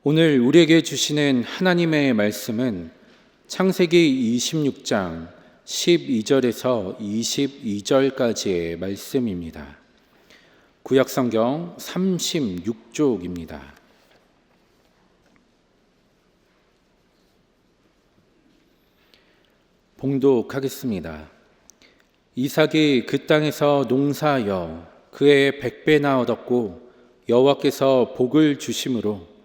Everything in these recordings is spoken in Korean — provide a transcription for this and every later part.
오늘 우리에게 주시는 하나님의 말씀은 창세기 26장 12절에서 22절까지의 말씀입니다. 구약성경 36쪽입니다. 봉독하겠습니다. 이삭이 그 땅에서 농사하여 그의 100배나 얻었고 여호와께서 복을 주심으로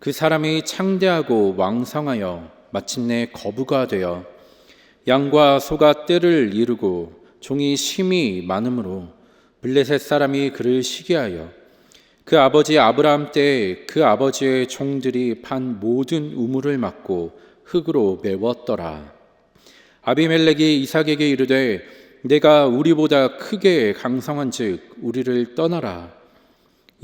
그 사람이 창대하고 왕성하여 마침내 거부가 되어 양과 소가 떼를 이루고 종이 심히 많으므로 블레셋 사람이 그를 시기하여 그 아버지 아브라함 때에 그 아버지의 종들이 판 모든 우물을 막고 흙으로 메웠더라. 아비멜렉이 이삭에게 이르되 내가 우리보다 크게 강성한즉 우리를 떠나라.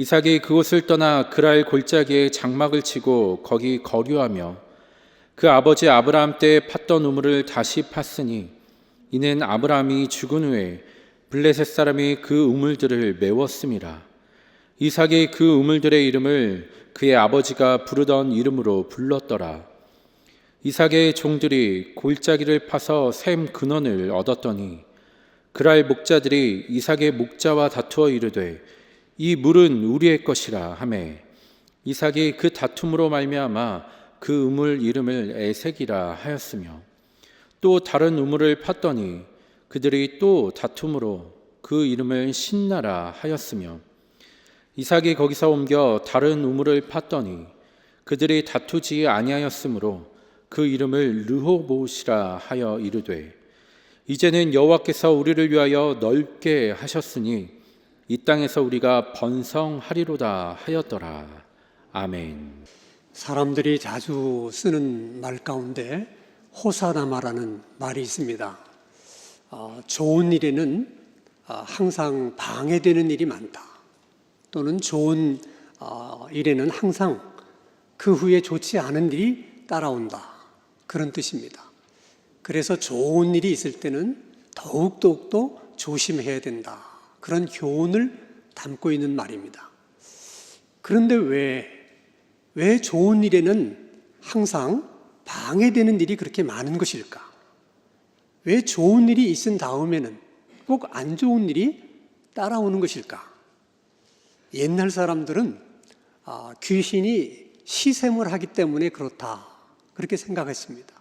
이삭이 그곳을 떠나 그랄 골짜기에 장막을 치고 거기 거류하며 그 아버지 아브라함 때 팠던 우물을 다시 팠으니 이는 아브라함이 죽은 후에 블레셋 사람이 그 우물들을 메웠음이라. 이삭이 그 우물들의 이름을 그의 아버지가 부르던 이름으로 불렀더라. 이삭의 종들이 골짜기를 파서 샘 근원을 얻었더니 그랄 목자들이 이삭의 목자와 다투어 이르되 이 물은 우리의 것이라 하매 이삭이 그 다툼으로 말미암아 그 우물 이름을 에색이라 하였으며 또 다른 우물을 팠더니 그들이 또 다툼으로 그 이름을 신나라 하였으며 이삭이 거기서 옮겨 다른 우물을 팠더니 그들이 다투지 아니하였으므로 그 이름을 르호봇이라 하여 이르되 이제는 여호와께서 우리를 위하여 넓게 하셨으니 이 땅에서 우리가 번성하리로다 하였더라. 아멘. 사람들이 자주 쓰는 말 가운데 호사나마라는 말이 있습니다. 좋은 일에는 항상 방해되는 일이 많다. 또는 좋은 일에는 항상 그 후에 좋지 않은 일이 따라온다. 그런 뜻입니다. 그래서 좋은 일이 있을 때는 더욱더 조심해야 된다. 그런 교훈을 담고 있는 말입니다. 그런데 왜 좋은 일에는 항상 방해되는 일이 그렇게 많은 것일까? 왜 좋은 일이 있은 다음에는 꼭 안 좋은 일이 따라오는 것일까? 옛날 사람들은 귀신이 시샘을 하기 때문에 그렇다 그렇게 생각했습니다.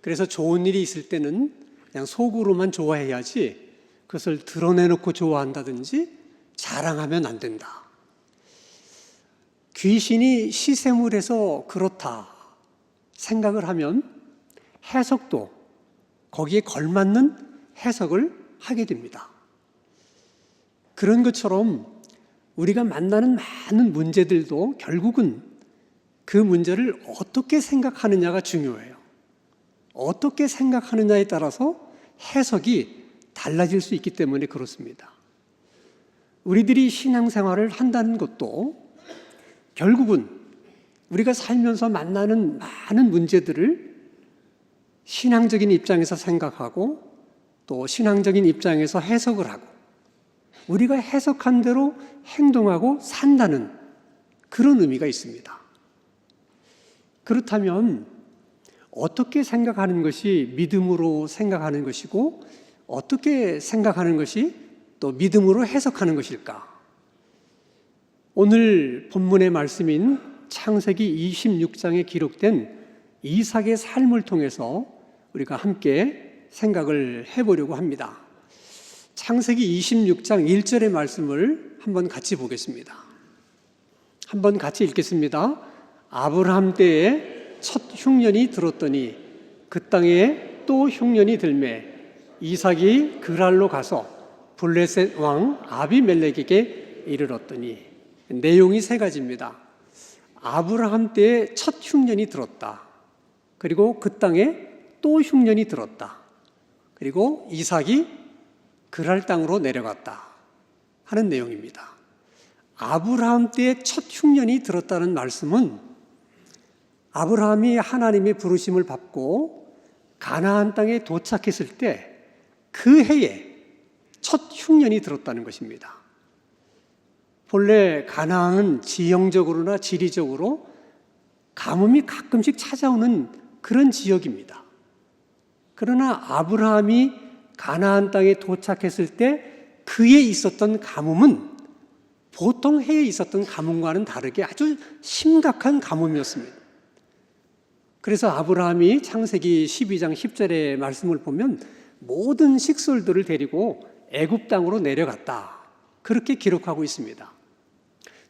그래서 좋은 일이 있을 때는 그냥 속으로만 좋아해야지 그것을 드러내놓고 좋아한다든지 자랑하면 안 된다. 귀신이 시샘을 해서 그렇다 생각을 하면 해석도 거기에 걸맞는 해석을 하게 됩니다. 그런 것처럼 우리가 만나는 많은 문제들도 결국은 그 문제를 어떻게 생각하느냐가 중요해요. 어떻게 생각하느냐에 따라서 해석이 달라질 수 있기 때문에 그렇습니다. 우리들이 신앙생활을 한다는 것도 결국은 우리가 살면서 만나는 많은 문제들을 신앙적인 입장에서 생각하고 또 신앙적인 입장에서 해석을 하고 우리가 해석한 대로 행동하고 산다는 그런 의미가 있습니다. 그렇다면 어떻게 생각하는 것이 믿음으로 생각하는 것이고 어떻게 생각하는 것이 또 믿음으로 해석하는 것일까? 오늘 본문의 말씀인 창세기 26장에 기록된 이삭의 삶을 통해서 우리가 함께 생각을 해보려고 합니다. 창세기 26장 1절의 말씀을 한번 같이 보겠습니다. 한번 같이 읽겠습니다. 아브라함 때에 첫 흉년이 들었더니 그 땅에 또 흉년이 들매 이삭이 그랄로 가서 블레셋 왕 아비멜렉에게 이르렀더니 내용이 세 가지입니다. 아브라함 때에 첫 흉년이 들었다. 그리고 그 땅에 또 흉년이 들었다. 그리고 이삭이 그랄 땅으로 내려갔다 하는 내용입니다. 아브라함 때에 첫 흉년이 들었다는 말씀은 아브라함이 하나님의 부르심을 받고 가나안 땅에 도착했을 때 그 해에 첫 흉년이 들었다는 것입니다. 본래 가나안은 지형적으로나 지리적으로 가뭄이 가끔씩 찾아오는 그런 지역입니다. 그러나 아브라함이 가나안 땅에 도착했을 때 그에 있었던 가뭄은 보통 해에 있었던 가뭄과는 다르게 아주 심각한 가뭄이었습니다. 그래서 아브라함이 창세기 12장 10절의 말씀을 보면 모든 식솔들을 데리고 애굽 땅으로 내려갔다, 그렇게 기록하고 있습니다.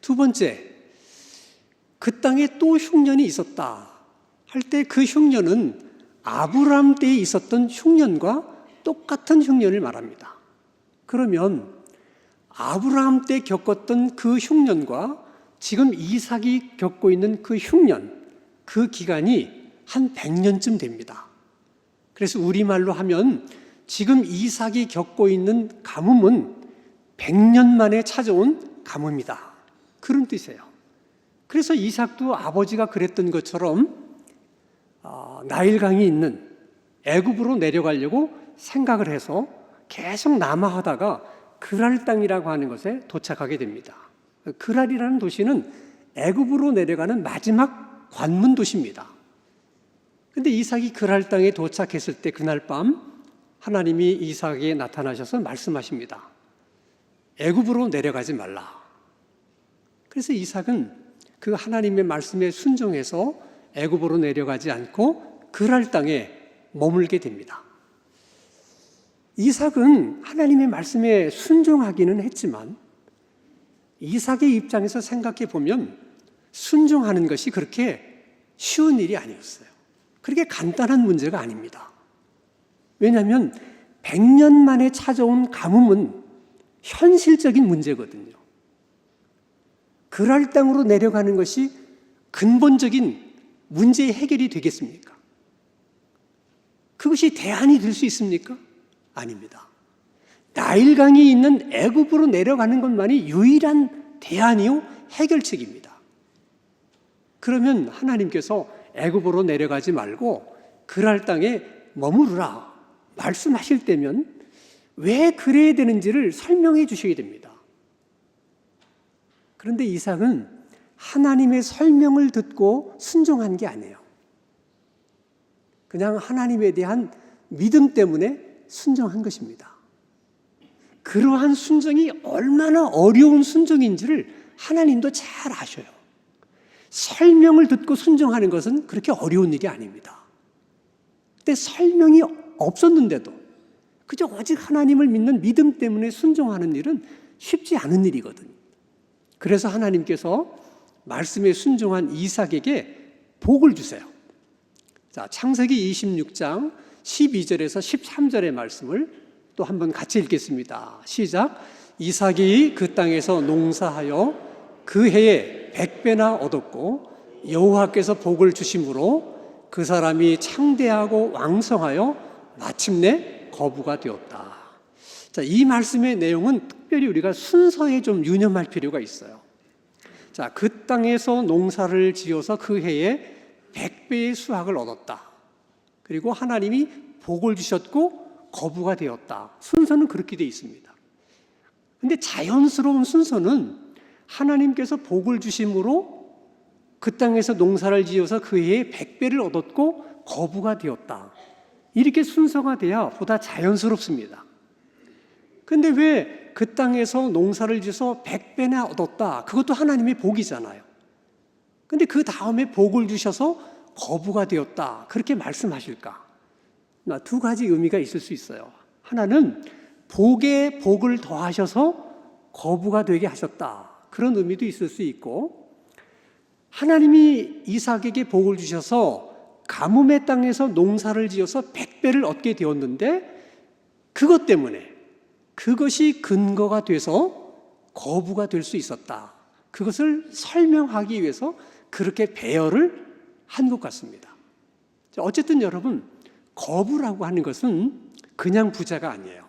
두 번째, 그 땅에 또 흉년이 있었다 할 때 그 흉년은 아브라함 때에 있었던 흉년과 똑같은 흉년을 말합니다. 그러면 아브라함 때 겪었던 그 흉년과 지금 이삭이 겪고 있는 그 흉년, 그 기간이 한 100년쯤 됩니다. 그래서 우리말로 하면 지금 이삭이 겪고 있는 가뭄은 100년 만에 찾아온 가뭄이다, 그런 뜻이에요. 그래서 이삭도 아버지가 그랬던 것처럼 나일강이 있는 애굽으로 내려가려고 생각을 해서 계속 남하하다가 그랄 땅이라고 하는 것에 도착하게 됩니다. 그랄이라는 도시는 애굽으로 내려가는 마지막 관문 도시입니다. 그런데 이삭이 그랄 땅에 도착했을 때 그날 밤 하나님이 이삭에게 나타나셔서 말씀하십니다. 애굽으로 내려가지 말라. 그래서 이삭은 그 하나님의 말씀에 순종해서 애굽으로 내려가지 않고 그랄 땅에 머물게 됩니다. 이삭은 하나님의 말씀에 순종하기는 했지만 이삭의 입장에서 생각해 보면 순종하는 것이 그렇게 쉬운 일이 아니었어요. 그렇게 간단한 문제가 아닙니다. 왜냐하면 100년 만에 찾아온 가뭄은 현실적인 문제거든요. 그랄 땅으로 내려가는 것이 근본적인 문제의 해결이 되겠습니까? 그것이 대안이 될 수 있습니까? 아닙니다. 나일강이 있는 애굽으로 내려가는 것만이 유일한 대안이요 해결책입니다. 그러면 하나님께서 애굽으로 내려가지 말고 그랄 땅에 머무르라 말씀하실 때면 왜 그래야 되는지를 설명해 주셔야 됩니다. 그런데 이삭은 하나님의 설명을 듣고 순종한 게 아니에요. 그냥 하나님에 대한 믿음 때문에 순종한 것입니다. 그러한 순종이 얼마나 어려운 순종인지를 하나님도 잘 아셔요. 설명을 듣고 순종하는 것은 그렇게 어려운 일이 아닙니다. 근데 설명이 없었는데도 그저 오직 하나님을 믿는 믿음 때문에 순종하는 일은 쉽지 않은 일이거든요. 그래서 하나님께서 말씀에 순종한 이삭에게 복을 주세요. 자, 창세기 26장 12절에서 13절의 말씀을 또 한번 같이 읽겠습니다. 시작. 이삭이 그 땅에서 농사하여 그 해에 100배나 얻었고 여호와께서 복을 주심으로 그 사람이 창대하고 왕성하여 마침내 거부가 되었다. 자, 이 말씀의 내용은 특별히 우리가 순서에 좀 유념할 필요가 있어요. 자, 그 땅에서 농사를 지어서 그 해에 100배의 수확을 얻었다. 그리고 하나님이 복을 주셨고 거부가 되었다. 순서는 그렇게 되어 있습니다. 그런데 자연스러운 순서는 하나님께서 복을 주심으로 그 땅에서 농사를 지어서 그 해에 100배를 얻었고 거부가 되었다. 이렇게 순서가 돼야 보다 자연스럽습니다. 그런데 왜 그 땅에서 농사를 지어서 100배나 얻었다? 그것도 하나님의 복이잖아요. 그런데 그 다음에 복을 주셔서 거부가 되었다. 그렇게 말씀하실까? 두 가지 의미가 있을 수 있어요. 하나는 복에 복을 더하셔서 거부가 되게 하셨다. 그런 의미도 있을 수 있고, 하나님이 이삭에게 복을 주셔서 가뭄의 땅에서 농사를 지어서 100배를 얻게 되었는데 그것 때문에 그것이 근거가 돼서 거부가 될 수 있었다. 그것을 설명하기 위해서 그렇게 배열을 한 것 같습니다. 어쨌든 여러분, 거부라고 하는 것은 그냥 부자가 아니에요.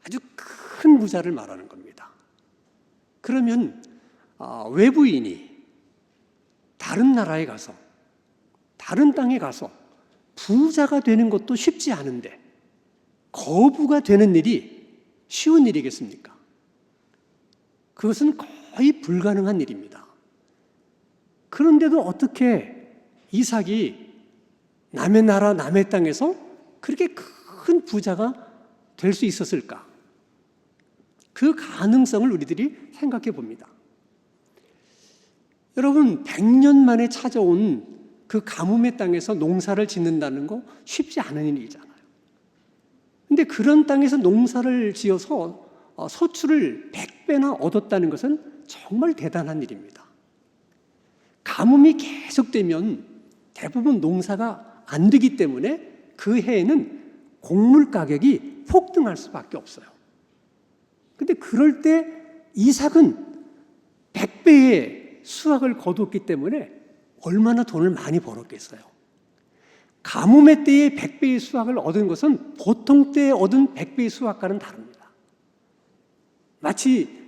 아주 큰 부자를 말하는 겁니다. 그러면 외부인이 다른 나라에 가서, 다른 땅에 가서 부자가 되는 것도 쉽지 않은데 거부가 되는 일이 쉬운 일이겠습니까? 그것은 거의 불가능한 일입니다. 그런데도 어떻게 이삭이 남의 나라 남의 땅에서 그렇게 큰 부자가 될 수 있었을까? 그 가능성을 우리들이 생각해 봅니다. 여러분, 100년 만에 찾아온 그 가뭄의 땅에서 농사를 짓는다는 거 쉽지 않은 일이잖아요. 근데 그런 땅에서 농사를 지어서 소출을 100배나 얻었다는 것은 정말 대단한 일입니다. 가뭄이 계속되면 대부분 농사가 안 되기 때문에 그 해에는 곡물 가격이 폭등할 수밖에 없어요. 근데 그럴 때 이삭은 100배의 수확을 거뒀기 때문에 얼마나 돈을 많이 벌었겠어요. 가뭄의 때에 100배의 수확을 얻은 것은 보통 때에 얻은 100배의 수확과는 다릅니다. 마치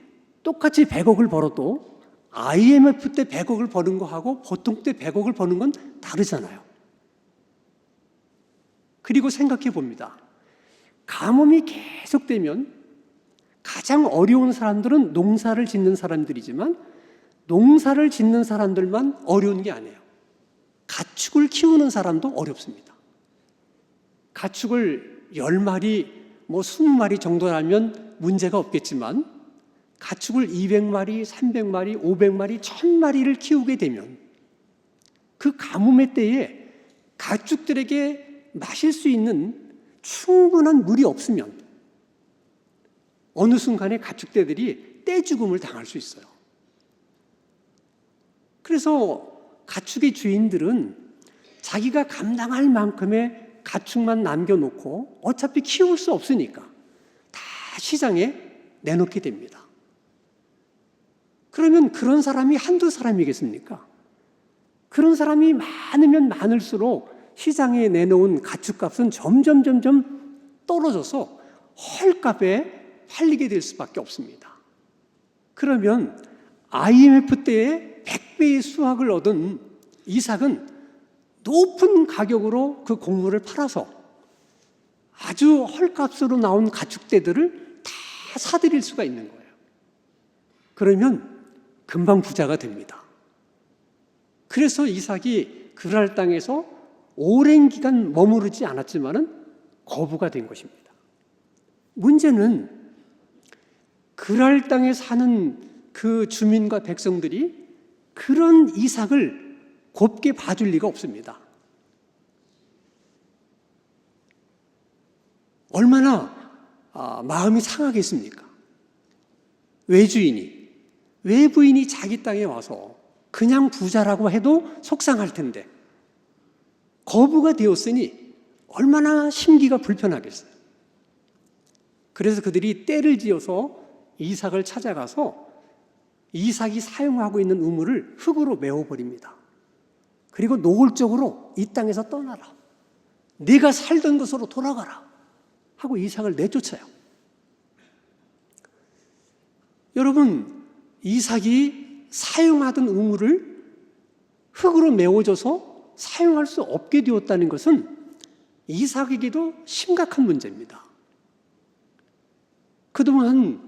똑같이 100억을 벌어도 IMF 때 100억을 버는 거하고 보통 때 100억을 버는 건 다르잖아요. 그리고 생각해 봅니다. 가뭄이 계속되면 가장 어려운 사람들은 농사를 짓는 사람들이지만 농사를 짓는 사람들만 어려운 게 아니에요. 가축을 키우는 사람도 어렵습니다. 가축을 10마리, 20마리 정도라면 문제가 없겠지만 가축을 200마리, 300마리, 500마리, 1000마리를 키우게 되면 그 가뭄의 때에 가축들에게 마실 수 있는 충분한 물이 없으면 어느 순간에 가축대들이 떼죽음을 당할 수 있어요. 그래서 가축의 주인들은 자기가 감당할 만큼의 가축만 남겨놓고 어차피 키울 수 없으니까 다 시장에 내놓게 됩니다. 그러면 그런 사람이 한두 사람이겠습니까? 그런 사람이 많으면 많을수록 시장에 내놓은 가축값은 점점 떨어져서 헐값에 팔리게 될 수밖에 없습니다. 그러면 IMF 때에 100배의 수확을 얻은 이삭은 높은 가격으로 그 곡물을 팔아서 아주 헐값으로 나온 가축대들을 다 사들일 수가 있는 거예요. 그러면 금방 부자가 됩니다. 그래서 이삭이 그랄 땅에서 오랜 기간 머무르지 않았지만은 거부가 된 것입니다. 문제는 그랄 땅에 사는 그 주민과 백성들이 그런 이삭을 곱게 봐줄 리가 없습니다. 얼마나 마음이 상하겠습니까? 외부인이 자기 땅에 와서 그냥 부자라고 해도 속상할 텐데 거부가 되었으니 얼마나 심기가 불편하겠어요. 그래서 그들이 떼를 지어서 이삭을 찾아가서 이삭이 사용하고 있는 우물을 흙으로 메워버립니다. 그리고 노골적으로 이 땅에서 떠나라. 네가 살던 곳으로 돌아가라. 하고 이삭을 내쫓아요. 여러분, 이삭이 사용하던 우물을 흙으로 메워줘서 사용할 수 없게 되었다는 것은 이삭에게도 심각한 문제입니다. 그동안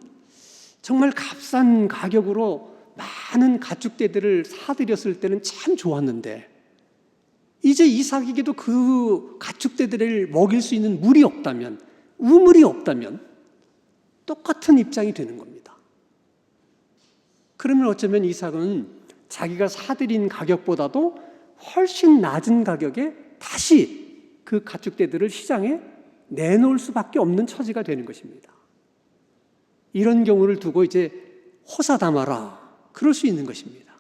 정말 값싼 가격으로 많은 가축대들을 사들였을 때는 참 좋았는데 이제 이삭에게도 그 가축대들을 먹일 수 있는 물이 없다면, 우물이 없다면 똑같은 입장이 되는 겁니다. 그러면 어쩌면 이삭은 자기가 사들인 가격보다도 훨씬 낮은 가격에 다시 그 가축대들을 시장에 내놓을 수밖에 없는 처지가 되는 것입니다. 이런 경우를 두고 이제 호사다마라 그럴 수 있는 것입니다.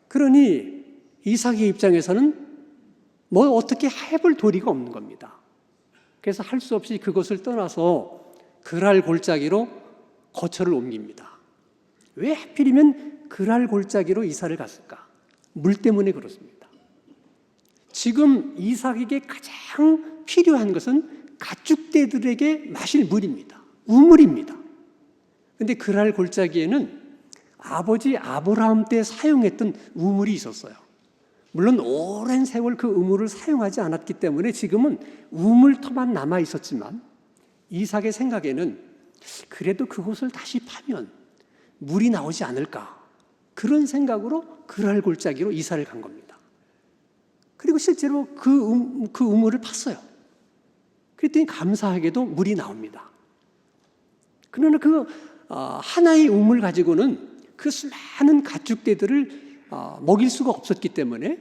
그러니 이삭의 입장에서는 뭐 어떻게 해볼 도리가 없는 겁니다. 그래서 할 수 없이 그것을 떠나서 그랄 골짜기로 거처를 옮깁니다. 왜 하필이면 그랄 골짜기로 이사를 갔을까? 물 때문에 그렇습니다. 지금 이삭에게 가장 필요한 것은 가축대들에게 마실 물입니다. 우물입니다. 그런데 그랄 골짜기에는 아버지 아브라함 때 사용했던 우물이 있었어요. 물론 오랜 세월 그 우물을 사용하지 않았기 때문에 지금은 우물터만 남아 있었지만 이삭의 생각에는 그래도 그곳을 다시 파면 물이 나오지 않을까, 그런 생각으로 그랄 골짜기로 이사를 간 겁니다. 그리고 실제로 그 우물을 팠어요. 그랬더니 감사하게도 물이 나옵니다. 그러나 하나의 우물 가지고는 그 수많은 가축대들을 먹일 수가 없었기 때문에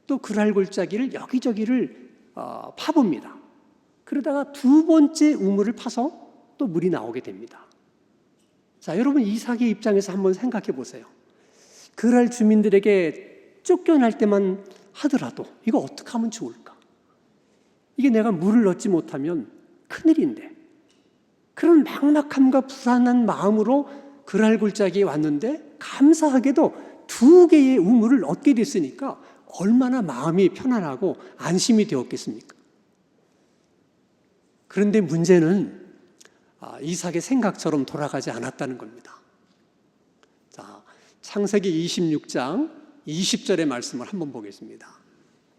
또 그랄골짜기를 여기저기를 파봅니다. 그러다가 두 번째 우물을 파서 또 물이 나오게 됩니다. 자, 여러분 이삭의 입장에서 한번 생각해 보세요. 그랄 주민들에게 쫓겨날 때만 하더라도 이거 어떻게 하면 좋을까? 이게 내가 물을 얻지 못하면 큰일인데, 그런 막막함과 불안한 마음으로 그랄골짜기에 왔는데 감사하게도 두 개의 우물을 얻게 됐으니까 얼마나 마음이 편안하고 안심이 되었겠습니까? 그런데 문제는 이삭의 생각처럼 돌아가지 않았다는 겁니다. 자, 창세기 26장 20절의 말씀을 한번 보겠습니다.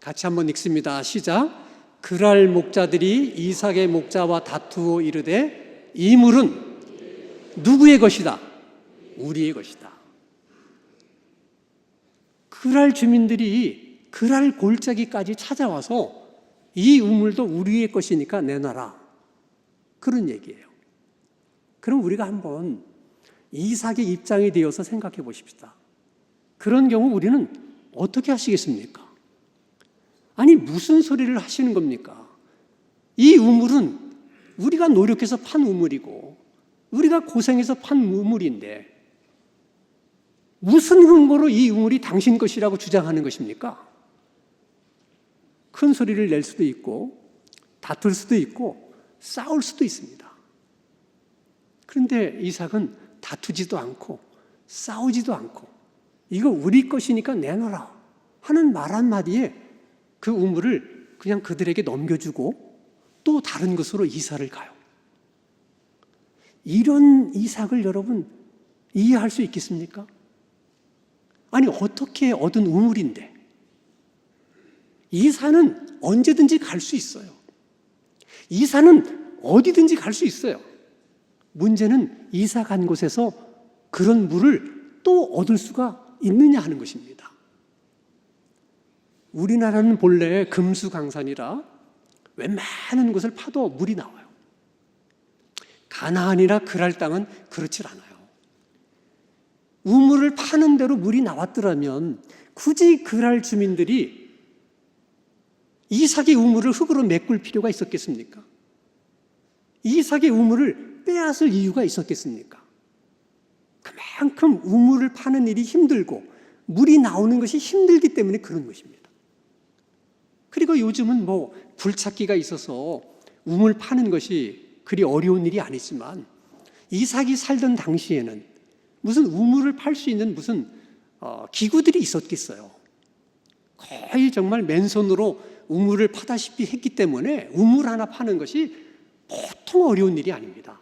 같이 한번 읽습니다. 시작. 그랄 목자들이 이삭의 목자와 다투어 이르되 이 물은 누구의 것이다? 우리의 것이다. 그랄 주민들이 그랄 골짜기까지 찾아와서 이 우물도 우리의 것이니까 내놔라, 그런 얘기예요. 그럼 우리가 한번 이삭의 입장이 되어서 생각해 보십시다. 그런 경우 우리는 어떻게 하시겠습니까? 아니 무슨 소리를 하시는 겁니까? 이 우물은 우리가 노력해서 판 우물이고 우리가 고생해서 판 우물인데 무슨 근거로 이 우물이 당신 것이라고 주장하는 것입니까? 큰 소리를 낼 수도 있고 다툴 수도 있고 싸울 수도 있습니다. 그런데 이삭은 다투지도 않고 싸우지도 않고 이거 우리 것이니까 내놔라 하는 말 한마디에 그 우물을 그냥 그들에게 넘겨주고 또 다른 곳으로 이사를 가요. 이런 이삭을 여러분 이해할 수 있겠습니까? 아니 어떻게 얻은 우물인데, 이사는 언제든지 갈 수 있어요. 이사는 어디든지 갈 수 있어요. 문제는 이사 간 곳에서 그런 물을 또 얻을 수가 있느냐 하는 것입니다. 우리나라는 본래 금수강산이라 웬만한 곳을 파도 물이 나와요. 가나안이나 그랄 땅은 그렇지 않아요. 우물을 파는 대로 물이 나왔더라면 굳이 그랄 주민들이 이삭의 우물을 흙으로 메꿀 필요가 있었겠습니까? 이삭의 우물을 빼앗을 이유가 있었겠습니까? 그만큼 우물을 파는 일이 힘들고 물이 나오는 것이 힘들기 때문에 그런 것입니다. 그리고 요즘은 굴착기가 있어서 우물 파는 것이 그리 어려운 일이 아니지만 이삭이 살던 당시에는 무슨 우물을 팔 수 있는 무슨 기구들이 있었겠어요. 거의 정말 맨손으로 우물을 파다시피 했기 때문에 우물 하나 파는 것이 보통 어려운 일이 아닙니다.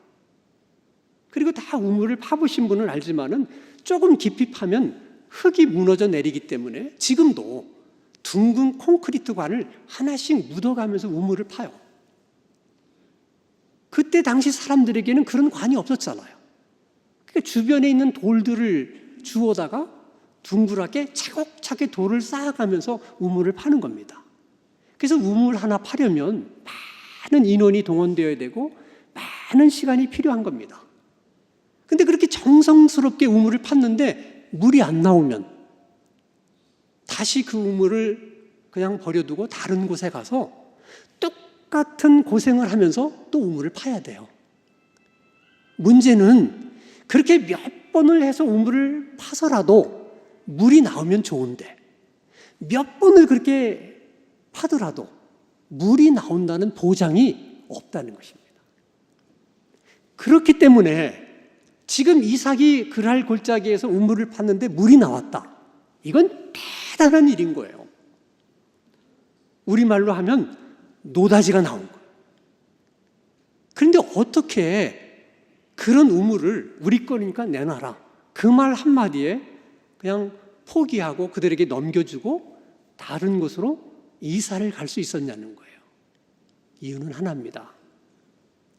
그리고 다 우물을 파보신 분은 알지만은 조금 깊이 파면 흙이 무너져 내리기 때문에 지금도 둥근 콘크리트 관을 하나씩 묻어가면서 우물을 파요. 그때 당시 사람들에게는 그런 관이 없었잖아요. 그러니까 주변에 있는 돌들을 주워다가 둥그랗게 차곡차곡 돌을 쌓아가면서 우물을 파는 겁니다. 그래서 우물 하나 파려면 많은 인원이 동원되어야 되고 많은 시간이 필요한 겁니다. 근데 그렇게 정성스럽게 우물을 팠는데 물이 안 나오면 다시 그 우물을 그냥 버려두고 다른 곳에 가서 똑같은 고생을 하면서 또 우물을 파야 돼요. 문제는 그렇게 몇 번을 해서 우물을 파서라도 물이 나오면 좋은데 몇 번을 그렇게 파더라도 물이 나온다는 보장이 없다는 것입니다. 그렇기 때문에 지금 이삭이 그랄 골짜기에서 우물을 팠는데 물이 나왔다. 이건 대단한 일인 거예요. 우리말로 하면 노다지가 나온 거예요. 그런데 어떻게 그런 우물을 우리 거니까 내놔라, 그 말 한마디에 그냥 포기하고 그들에게 넘겨주고 다른 곳으로 이사를 갈 수 있었냐는 거예요. 이유는 하나입니다.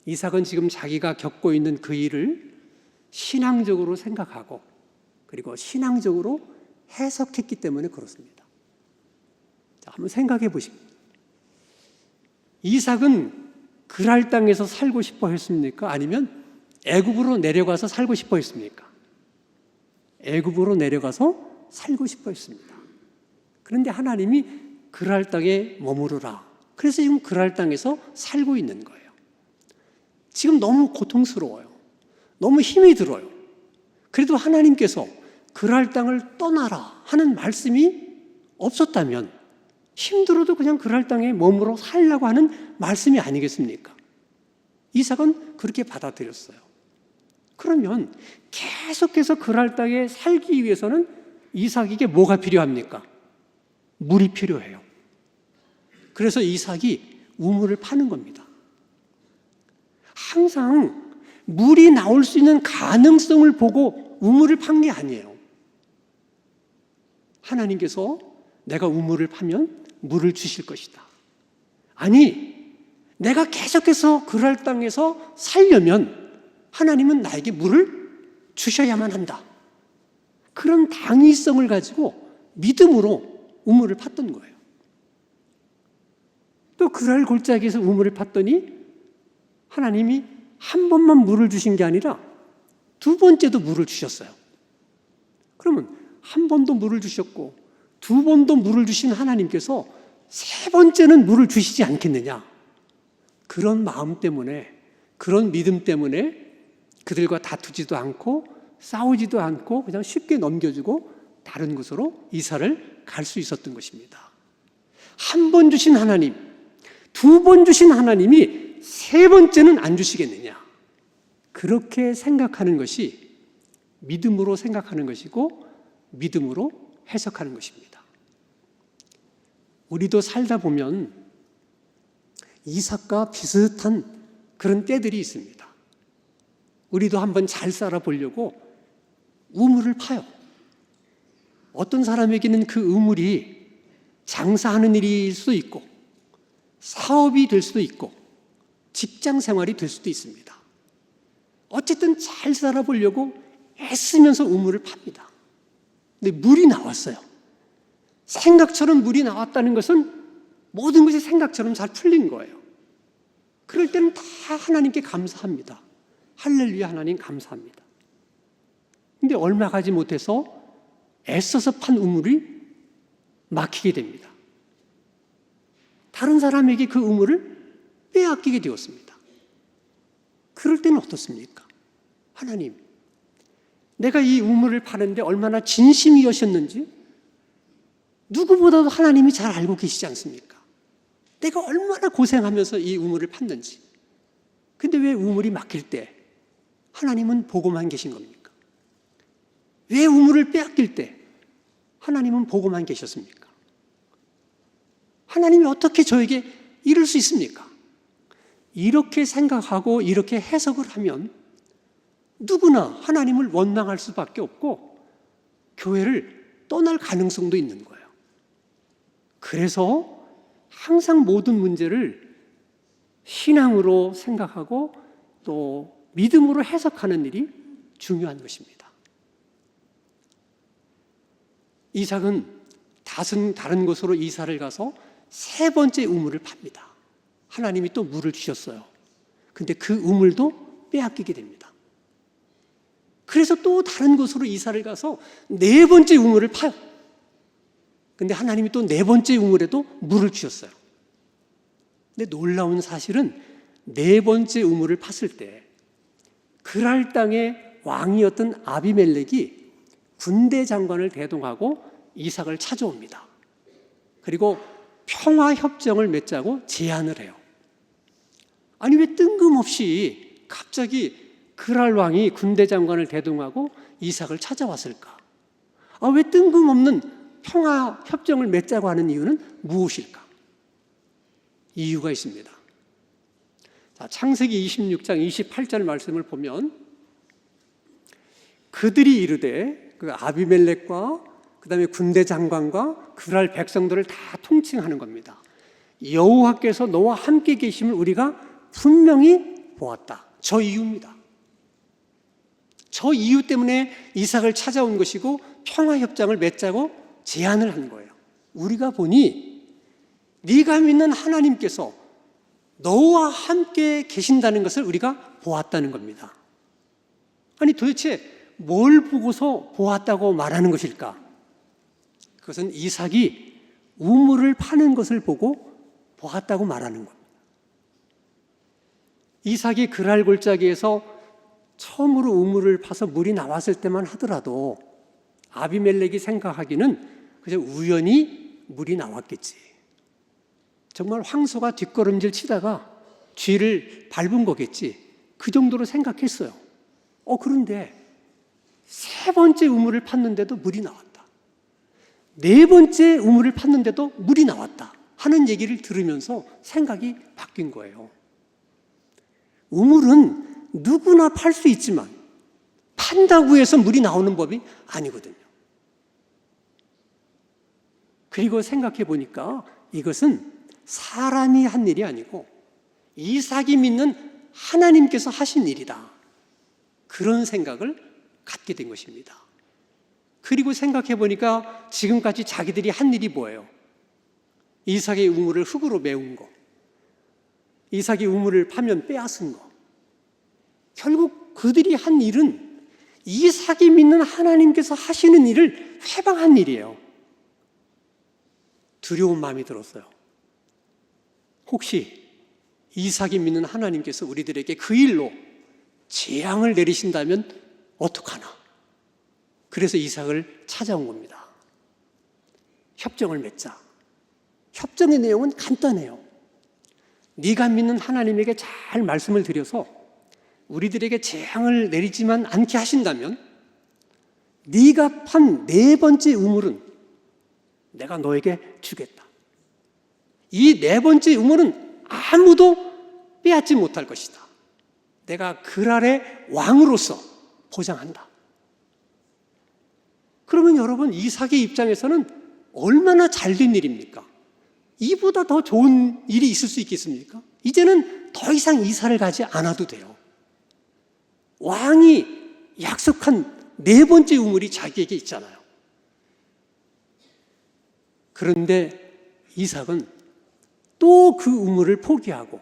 이삭은 지금 자기가 겪고 있는 그 일을 신앙적으로 생각하고 그리고 신앙적으로 해석했기 때문에 그렇습니다. 자, 한번 생각해 보십시오. 이삭은 그랄 땅에서 살고 싶어 했습니까? 아니면 애굽으로 내려가서 살고 싶어 했습니까? 애굽으로 내려가서 살고 싶어 했습니다. 그런데 하나님이 그랄 땅에 머무르라. 그래서 지금 그랄 땅에서 살고 있는 거예요. 지금 너무 고통스러워요. 너무 힘이 들어요. 그래도 하나님께서 그랄 땅을 떠나라 하는 말씀이 없었다면 힘들어도 그냥 그랄 땅에 머물러 살라고 하는 말씀이 아니겠습니까? 이삭은 그렇게 받아들였어요. 그러면 계속해서 그랄 땅에 살기 위해서는 이삭에게 뭐가 필요합니까? 물이 필요해요. 그래서 이삭이 우물을 파는 겁니다. 항상 물이 나올 수 있는 가능성을 보고 우물을 판 게 아니에요. 하나님께서 내가 우물을 파면 물을 주실 것이다. 아니, 내가 계속해서 그랄 땅에서 살려면 하나님은 나에게 물을 주셔야만 한다. 그런 당위성을 가지고 믿음으로 우물을 팠던 거예요. 또 그랄 골짜기에서 우물을 팠더니 하나님이 한 번만 물을 주신 게 아니라 두 번째도 물을 주셨어요. 그러면 한 번도 물을 주셨고 두 번도 물을 주신 하나님께서 세 번째는 물을 주시지 않겠느냐. 그런 마음 때문에, 그런 믿음 때문에 그들과 다투지도 않고 싸우지도 않고 그냥 쉽게 넘겨주고 다른 곳으로 이사를 갈 수 있었던 것입니다. 한 번 주신 하나님, 두 번 주신 하나님이 세 번째는 안 주시겠느냐. 그렇게 생각하는 것이 믿음으로 생각하는 것이고 믿음으로 해석하는 것입니다. 우리도 살다 보면 이삭과 비슷한 그런 때들이 있습니다. 우리도 한번 잘 살아보려고 우물을 파요. 어떤 사람에게는 그 우물이 장사하는 일일 수도 있고 사업이 될 수도 있고 직장 생활이 될 수도 있습니다. 어쨌든 잘 살아보려고 애쓰면서 우물을 팝니다. 근데 물이 나왔어요. 생각처럼 물이 나왔다는 것은 모든 것이 생각처럼 잘 풀린 거예요. 그럴 때는 다 하나님께 감사합니다. 할렐루야, 하나님 감사합니다. 근데 얼마 가지 못해서 애써서 판 우물이 막히게 됩니다. 다른 사람에게 그 우물을 빼앗기게 되었습니다. 그럴 때는 어떻습니까? 하나님, 내가 이 우물을 파는데 얼마나 진심이었는지 누구보다도 하나님이 잘 알고 계시지 않습니까? 내가 얼마나 고생하면서 이 우물을 팠는지. 근데 왜 우물이 막힐 때 하나님은 보고만 계신 겁니까? 왜 우물을 빼앗길 때 하나님은 보고만 계셨습니까? 하나님이 어떻게 저에게 이럴 수 있습니까? 이렇게 생각하고 이렇게 해석을 하면 누구나 하나님을 원망할 수밖에 없고 교회를 떠날 가능성도 있는 거예요. 그래서 항상 모든 문제를 신앙으로 생각하고 또 믿음으로 해석하는 일이 중요한 것입니다. 이삭은 다른 곳으로 이사를 가서 세 번째 우물을 팝니다. 하나님이 또 물을 주셨어요. 근데 그 우물도 빼앗기게 됩니다. 그래서 또 다른 곳으로 이사를 가서 네 번째 우물을 파요. 근데 하나님이 또 네 번째 우물에도 물을 주셨어요. 근데 놀라운 사실은 네 번째 우물을 팠을 때 그랄 땅의 왕이었던 아비멜렉이 군대 장관을 대동하고 이삭을 찾아옵니다. 그리고 평화협정을 맺자고 제안을 해요. 아니 왜 뜬금없이 갑자기 그랄 왕이 군대 장관을 대동하고 이삭을 찾아왔을까? 왜 뜬금없는 평화협정을 맺자고 하는 이유는 무엇일까? 이유가 있습니다. 자, 창세기 26장 28절 말씀을 보면 그들이 이르되 그 아비멜렉과 그 다음에 군대 장관과 그랄 백성들을 다 통칭하는 겁니다. 여호와께서 너와 함께 계심을 우리가 분명히 보았다. 저 이유입니다. 저 이유 때문에 이삭을 찾아온 것이고 평화협정을 맺자고 제안을 한 거예요. 우리가 보니 네가 믿는 하나님께서 너와 함께 계신다는 것을 우리가 보았다는 겁니다. 아니 도대체 뭘 보고서 보았다고 말하는 것일까? 그것은 이삭이 우물을 파는 것을 보고 보았다고 말하는 겁니다. 이삭이 그랄 골짜기에서 처음으로 우물을 파서 물이 나왔을 때만 하더라도 아비멜렉이 생각하기는 그저 우연히 물이 나왔겠지. 정말 황소가 뒷걸음질 치다가 쥐를 밟은 거겠지. 그 정도로 생각했어요. 그런데 세 번째 우물을 팠는데도 물이 나왔다. 네 번째 우물을 팠는데도 물이 나왔다 하는 얘기를 들으면서 생각이 바뀐 거예요. 우물은 누구나 팔 수 있지만 판다고 해서 물이 나오는 법이 아니거든요. 그리고 생각해 보니까 이것은 사람이 한 일이 아니고 이삭이 믿는 하나님께서 하신 일이다. 그런 생각을 갖게 된 것입니다. 그리고 생각해 보니까 지금까지 자기들이 한 일이 뭐예요? 이삭의 우물을 흙으로 메운 거, 이삭이 우물을 파면 빼앗은 거. 결국 그들이 한 일은 이삭이 믿는 하나님께서 하시는 일을 회방한 일이에요. 두려운 마음이 들었어요. 혹시 이삭이 믿는 하나님께서 우리들에게 그 일로 재앙을 내리신다면 어떡하나? 그래서 이삭을 찾아온 겁니다. 협정을 맺자. 협정의 내용은 간단해요. 네가 믿는 하나님에게 잘 말씀을 드려서 우리들에게 재앙을 내리지만 않게 하신다면 네가 판 네 번째 우물은 내가 너에게 주겠다. 이 네 번째 우물은 아무도 빼앗지 못할 것이다. 내가 그랄의 왕으로서 보장한다. 그러면 여러분, 이삭의 입장에서는 얼마나 잘된 일입니까? 이보다 더 좋은 일이 있을 수 있겠습니까? 이제는 더 이상 이사를 가지 않아도 돼요. 왕이 약속한 네 번째 우물이 자기에게 있잖아요. 그런데 이삭은 또 그 우물을 포기하고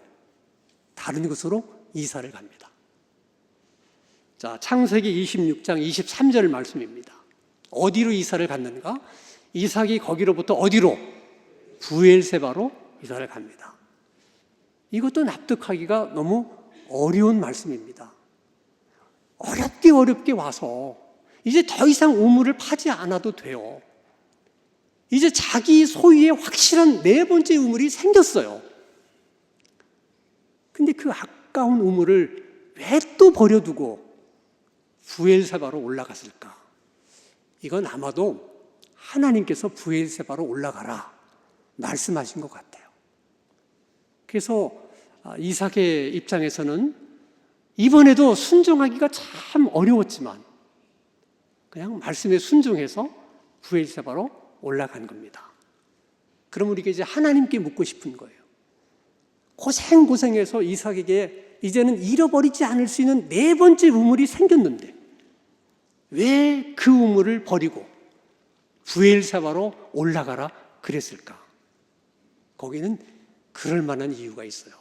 다른 곳으로 이사를 갑니다. 자, 창세기 26장 23절 말씀입니다. 어디로 이사를 갔는가? 이삭이 거기로부터 어디로? 부엘세바로 이사를 갑니다. 이것도 납득하기가 너무 어려운 말씀입니다. 어렵게 와서 이제 더 이상 우물을 파지 않아도 돼요. 이제 자기 소유의 확실한 네 번째 우물이 생겼어요. 근데 그 아까운 우물을 왜 또 버려두고 부엘세바로 올라갔을까? 이건 아마도 하나님께서 부엘세바로 올라가라 말씀하신 것 같아요. 그래서 이삭의 입장에서는 이번에도 순종하기가 참 어려웠지만 그냥 말씀에 순종해서 부엘세바로 올라간 겁니다. 그럼 우리가 이제 하나님께 묻고 싶은 거예요. 고생해서 이삭에게 이제는 잃어버리지 않을 수 있는 네 번째 우물이 생겼는데 왜 그 우물을 버리고 부엘세바로 올라가라 그랬을까? 거기는 그럴 만한 이유가 있어요.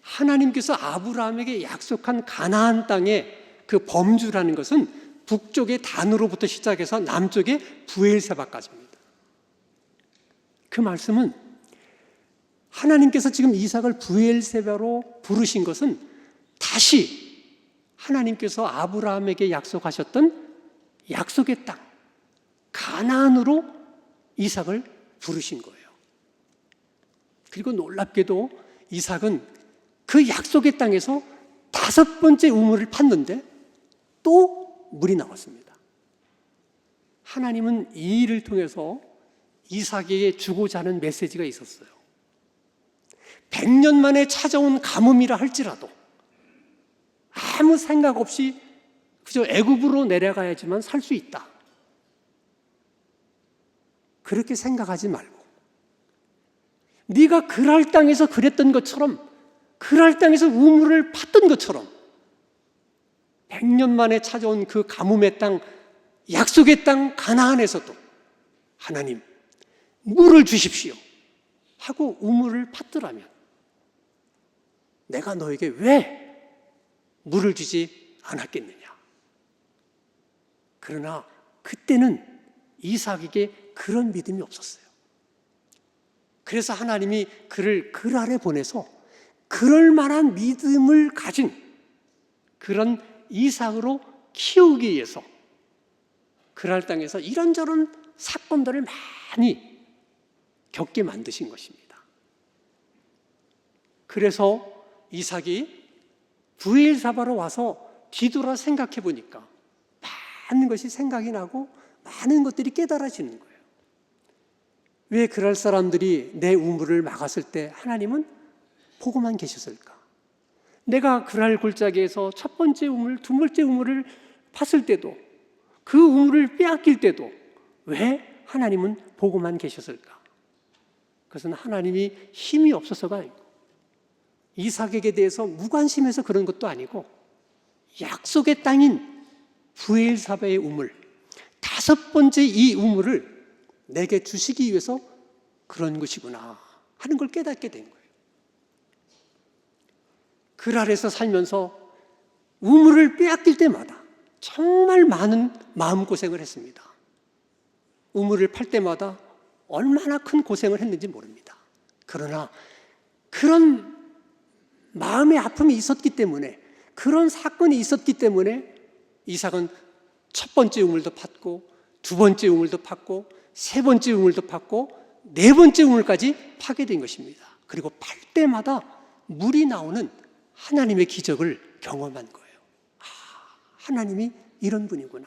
하나님께서 아브라함에게 약속한 가나안 땅의 그 범주라는 것은 북쪽의 단으로부터 시작해서 남쪽의 부엘세바까지입니다. 그 말씀은 하나님께서 지금 이삭을 부엘세바로 부르신 것은 다시 하나님께서 아브라함에게 약속하셨던 약속의 땅 가나안으로 이삭을 부르신 거예요. 그리고 놀랍게도 이삭은 그 약속의 땅에서 다섯 번째 우물을 팠는데 또 물이 나왔습니다. 하나님은 이 일을 통해서 이삭에게 주고자 하는 메시지가 있었어요. 100년 만에 찾아온 가뭄이라 할지라도 아무 생각 없이 그저 애굽으로 내려가야지만 살 수 있다. 그렇게 생각하지 말고 네가 그랄 땅에서 그랬던 것처럼 그랄 땅에서 우물을 팠던 것처럼 100년 만에 찾아온 그 가뭄의 땅, 약속의 땅 가나안에서도 하나님 물을 주십시오 하고 우물을 팠더라면 내가 너에게 왜 물을 주지 않았겠느냐. 그러나 그때는 이삭에게 그런 믿음이 없었어요. 그래서 하나님이 그를 글 아래 보내서 그럴 만한 믿음을 가진 그런 이삭으로 키우기 위해서 그랄 땅에서 이런저런 사건들을 많이 겪게 만드신 것입니다. 그래서 이삭이 브엘사바로 와서 뒤돌아 생각해 보니까 많은 것이 생각이 나고 많은 것들이 깨달아지는 거예요. 왜 그럴 사람들이 내 우물을 막았을 때 하나님은 보고만 계셨을까? 내가 그랄 골짜기에서 첫 번째 우물, 두 번째 우물을 팠을 때도 그 우물을 빼앗길 때도 왜 하나님은 보고만 계셨을까? 그것은 하나님이 힘이 없어서가 아니고 이삭에게 대해서 무관심해서 그런 것도 아니고 약속의 땅인 브엘사바의 우물, 다섯 번째 이 우물을 내게 주시기 위해서 그런 것이구나 하는 걸 깨닫게 된 거예요. 글 아래서 살면서 우물을 빼앗길 때마다 정말 많은 마음고생을 했습니다. 우물을 팔 때마다 얼마나 큰 고생을 했는지 모릅니다. 그러나 그런 마음의 아픔이 있었기 때문에, 그런 사건이 있었기 때문에 이삭은 첫 번째 우물도 팠고 두 번째 우물도 팠고 세 번째 우물도 팠고 네 번째 우물까지 파게 된 것입니다. 그리고 팔 때마다 물이 나오는 하나님의 기적을 경험한 거예요. 하나님이 이런 분이구나.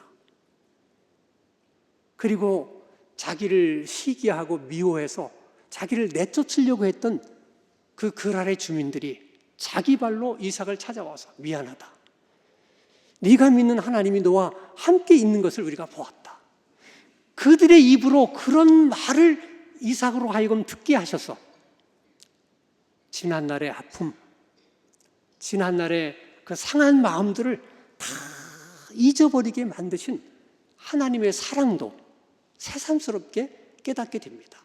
그리고 자기를 시기하고 미워해서 자기를 내쫓으려고 했던 그 글 아래 주민들이 자기 발로 이삭을 찾아와서 미안하다. 네가 믿는 하나님이 너와 함께 있는 것을 우리가 보았다. 그들의 입으로 그런 말을 이삭으로 하여금 듣게 하셔서 지난날의 아픔, 지난날의 그 상한 마음들을 다 잊어버리게 만드신 하나님의 사랑도 새삼스럽게 깨닫게 됩니다.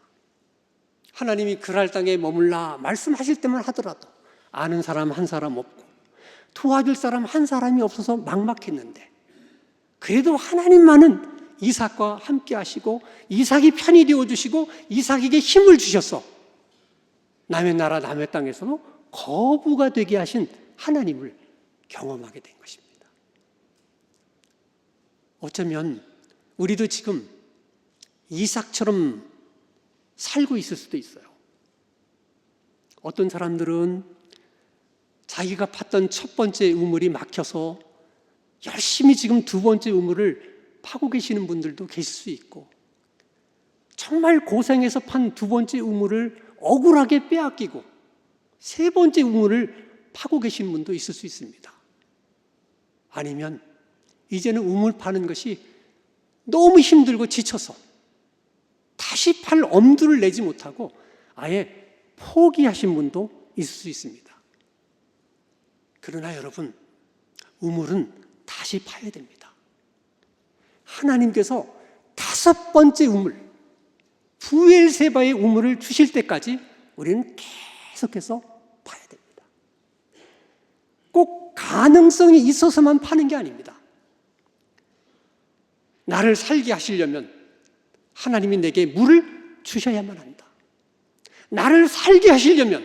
하나님이 그랄 땅에 머물라 말씀하실 때만 하더라도 아는 사람 한 사람 없고 도와줄 사람 한 사람이 없어서 막막했는데 그래도 하나님만은 이삭과 함께 하시고 이삭이 편히 되어주시고 이삭에게 힘을 주셔서 남의 나라 남의 땅에서도 거부가 되게 하신 하나님을 경험하게 된 것입니다. 어쩌면 우리도 지금 이삭처럼 살고 있을 수도 있어요. 어떤 사람들은 자기가 팠던 첫 번째 우물이 막혀서 열심히 지금 두 번째 우물을 파고 계시는 분들도 계실 수 있고, 정말 고생해서 판 두 번째 우물을 억울하게 빼앗기고 세 번째 우물을 파고 계신 분도 있을 수 있습니다. 아니면 이제는 우물 파는 것이 너무 힘들고 지쳐서 다시 팔 엄두를 내지 못하고 아예 포기하신 분도 있을 수 있습니다. 그러나 여러분, 우물은 다시 파야 됩니다. 하나님께서 다섯 번째 우물, 브엘세바의 우물을 주실 때까지 우리는 계속해서 파야 됩니다. 꼭 가능성이 있어서만 파는 게 아닙니다. 나를 살게 하시려면 하나님이 내게 물을 주셔야만 한다. 나를 살게 하시려면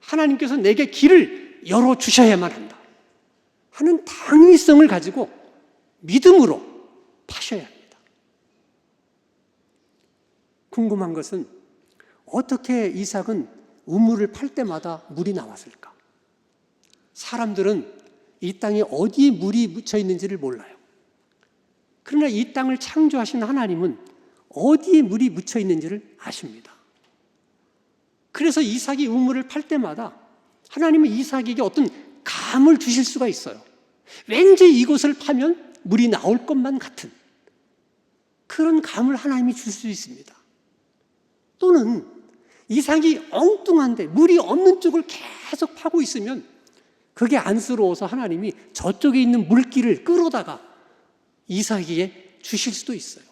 하나님께서 내게 길을 열어주셔야만 한다 하는 당위성을 가지고 믿음으로 파셔야 합니다. 궁금한 것은 어떻게 이삭은 우물을 팔 때마다 물이 나왔을까? 사람들은 이 땅에 어디에 물이 묻혀 있는지를 몰라요. 그러나 이 땅을 창조하신 하나님은 어디에 물이 묻혀 있는지를 아십니다. 그래서 이삭이 우물을 팔 때마다 하나님은 이삭에게 어떤 감을 주실 수가 있어요. 왠지 이곳을 파면 물이 나올 것만 같은 그런 감을 하나님이 줄 수 있습니다. 또는 이삭이 엉뚱한데 물이 없는 쪽을 계속 파고 있으면 그게 안쓰러워서 하나님이 저쪽에 있는 물길을 끌어다가 이삭에게 주실 수도 있어요.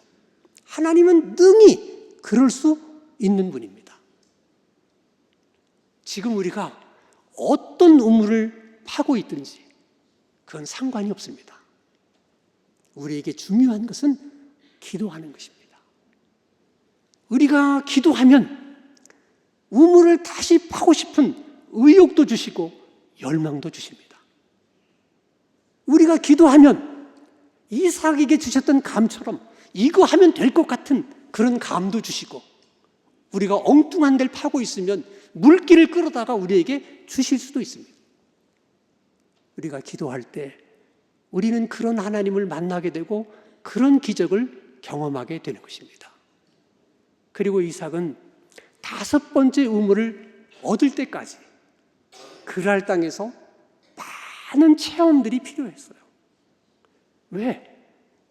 하나님은 능히 그럴 수 있는 분입니다. 지금 우리가 어떤 우물을 파고 있든지 그건 상관이 없습니다. 우리에게 중요한 것은 기도하는 것입니다. 우리가 기도하면 우물을 다시 파고 싶은 의욕도 주시고 열망도 주십니다. 우리가 기도하면 이삭에게 주셨던 감처럼 이거 하면 될 것 같은 그런 감도 주시고, 우리가 엉뚱한 데를 파고 있으면 물길을 끌어다가 우리에게 주실 수도 있습니다. 우리가 기도할 때 우리는 그런 하나님을 만나게 되고 그런 기적을 경험하게 되는 것입니다. 그리고 이삭은 5번째 우물을 얻을 때까지 그랄 땅에서 많은 체험들이 필요했어요. 왜?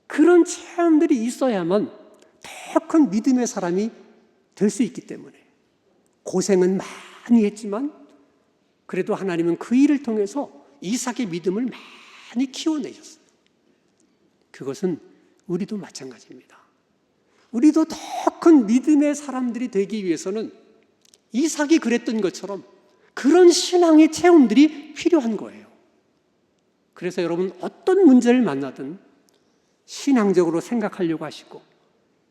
그런 체험들이 있어야만 더 큰 믿음의 사람이 될 수 있기 때문에. 고생은 많이 했지만 그래도 하나님은 그 일을 통해서 이삭의 믿음을 많이 키워내셨어요. 그것은 우리도 마찬가지입니다. 우리도 더 큰 믿음의 사람들이 되기 위해서는 이삭이 그랬던 것처럼 그런 신앙의 체험들이 필요한 거예요. 그래서 여러분, 어떤 문제를 만나든 신앙적으로 생각하려고 하시고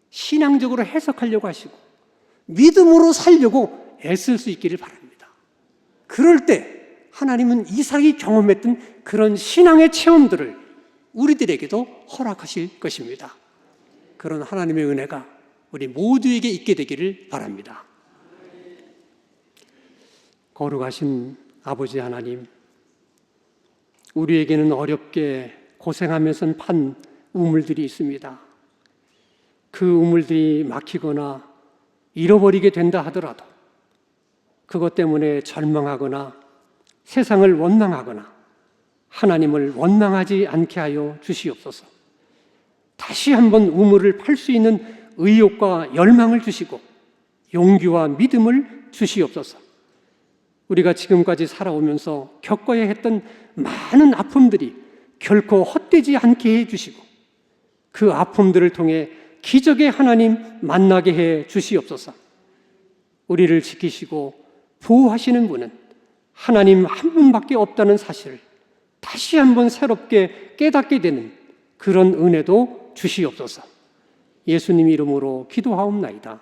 신앙적으로 해석하려고 하시고 믿음으로 살려고 애쓸 수 있기를 바랍니다. 그럴 때 하나님은 이삭이 경험했던 그런 신앙의 체험들을 우리들에게도 허락하실 것입니다. 그런 하나님의 은혜가 우리 모두에게 있게 되기를 바랍니다. 거룩하신 아버지 하나님, 우리에게는 어렵게 고생하면서 판 우물들이 있습니다. 그 우물들이 막히거나 잃어버리게 된다 하더라도 그것 때문에 절망하거나 세상을 원망하거나 하나님을 원망하지 않게 하여 주시옵소서. 다시 한번 우물을 팔 수 있는 의욕과 열망을 주시고 용기와 믿음을 주시옵소서. 우리가 지금까지 살아오면서 겪어야 했던 많은 아픔들이 결코 헛되지 않게 해주시고 그 아픔들을 통해 기적의 하나님 만나게 해 주시옵소서. 우리를 지키시고 보호하시는 분은 하나님 한 분밖에 없다는 사실을 다시 한번 새롭게 깨닫게 되는 그런 은혜도 주시옵소서. 예수님 이름으로 기도하옵나이다.